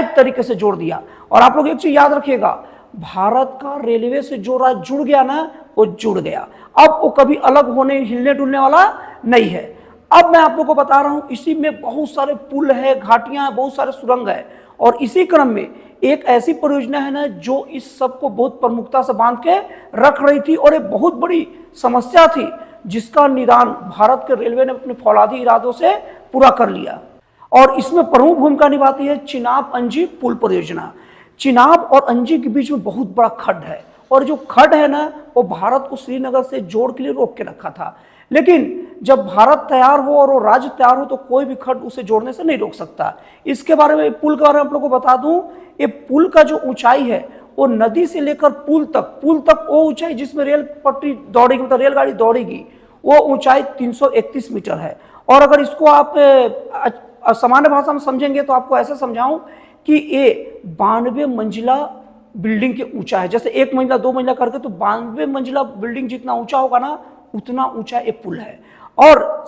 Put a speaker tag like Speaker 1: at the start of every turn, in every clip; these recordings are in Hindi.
Speaker 1: टाइट तरीके से जोड़ दिया। और आप लोग एक चीज याद रखिएगा, भारत का रेलवे से जो राज्य जुड़ गया ना, वो जुड़ गया, अब वो कभी अलग होने हिलने डुलने वाला नहीं है। अब मैं आप लोग को बता रहा हूं, इसी में बहुत सारे पुल है, घाटियां हैं, बहुत सारे सुरंग है, और इसी क्रम में एक ऐसी परियोजना है ना जो इस सब को बहुत प्रमुखता से बांध के रख रही थी, और एक बहुत बड़ी समस्या थी जिसका निदान भारत के रेलवे ने अपने फौलादी इरादों से पूरा कर लिया। और इसमें प्रमुख भूमिका निभाती है चिनाब अंजी पुल परियोजना। चिनाब और अंजी के बीच में बहुत बड़ा खड्ड है, और जो खड्ड है ना, वो भारत को श्रीनगर से जोड़ के लिए रोक के रखा था। लेकिन जब भारत तैयार हो और वो राज्य तैयार हो तो कोई भी खड्ड उसे जोड़ने से नहीं रोक सकता। इसके बारे में, पुल के बारे में आप लोगों को बता दूं, ये पुल का जो ऊंचाई है वो नदी से लेकर पुल तक वो ऊंचाई जिसमें रेल पटरी दौड़ेगी, मतलब रेलगाड़ी दौड़ेगी, वो ऊंचाई 331 मीटर है। और अगर इसको आप सामान्य भाषा में समझेंगे तो आपको ऐसे समझाऊं कि ये 92 मंजिला बिल्डिंग के ऊंचा है। जैसे 1 मंजिला 2 मंजिला करके, तो 92 मंजिला बिल्डिंग जितना ऊंचा होगा ना, उतना ऊंचा ये पुल है। और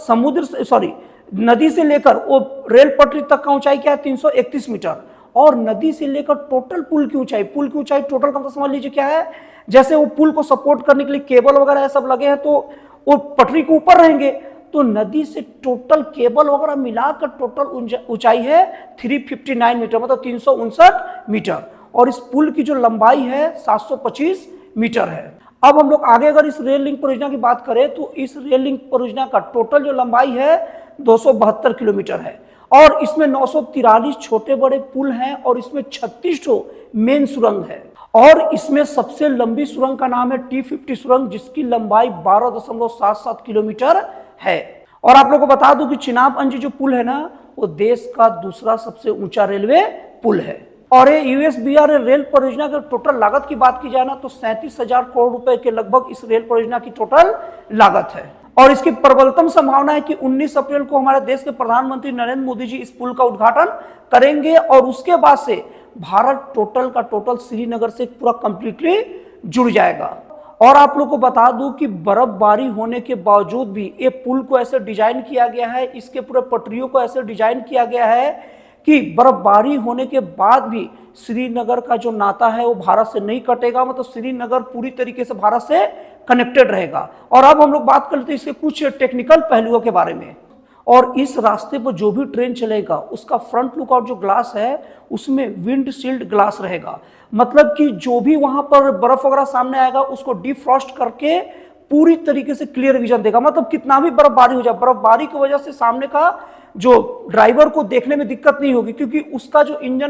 Speaker 1: नदी से लेकर वो रेल पटरी तक का ऊंचाई क्या है, 331 मीटर। और नदी से लेकर टोटल पुल की ऊंचाई टोटल का, तो समझ लीजिए क्या है, जैसे वो पुल को सपोर्ट करने के लिए केबल वगैरह सब लगे हैं, तो वो पटरी के ऊपर रहेंगे, तो नदी से टोटल केबल वगैरह मिलाकर टोटल ऊंचाई है 359 मीटर, मतलब 359 मीटर। और इस पुल की जो लंबाई है 725 मीटर है। अब हम लोग आगे अगर इस रेल लिंक परियोजना की बात करें तो इस रेल लिंक परियोजना का टोटल जो लंबाई है 272 किलोमीटर है, और इसमें 943 छोटे बड़े पुल हैं, और इसमें 36 मेन सुरंग है। और इसमें सबसे लंबी सुरंग का नाम है T50 सुरंग, जिसकी लंबाई 12.77 किलोमीटर है। और आप लोगों को बता दूं कि चिनाब अंजी जो पुल है ना, वो देश का दूसरा सबसे ऊंचा रेलवे पुल है। और ये यूएसबीआर रेल परियोजना की टोटल लागत की बात की जाए ना, तो 37,000 करोड़ रुपए के लगभग इस रेल परियोजना की टोटल लागत है। और इसकी प्रबलतम संभावना है कि 19 अप्रैल को हमारे देश के प्रधानमंत्री नरेंद्र मोदी जी इस पुल का उद्घाटन करेंगे, और उसके बाद से भारत टोटल का टोटल श्रीनगर से पूरा कंप्लीटली जुड़ जाएगा। और आप लोग को बता दूं कि बर्फबारी होने के बावजूद भी ये पुल को ऐसे डिजाइन किया गया है, इसके पूरे पटरियों को ऐसे डिजाइन किया गया है कि बर्फबारी होने के बाद भी श्रीनगर का जो नाता है वो भारत से नहीं कटेगा, मतलब श्रीनगर पूरी तरीके से भारत से कनेक्टेड रहेगा। और अब हम लोग बात कर लेते हैं इसके कुछ टेक्निकल पहलुओं के बारे में। और इस रास्ते पर जो भी ट्रेन चलेगा उसका फ्रंट लुक और जो ग्लास है उसमें विंड शील्ड ग्लास रहेगा, मतलब कि जो भी वहां पर बर्फ वगैरह सामने आएगा उसको डिफ्रॉस्ट करके पूरी तरीके से क्लियर विजन देगा। मतलब कितना भी बर्फबारी हो जाए, बर्फबारी की वजह से सामने का जो ड्राइवर को देखने में दिक्कत नहीं होगी, क्योंकि उसका जो इंजन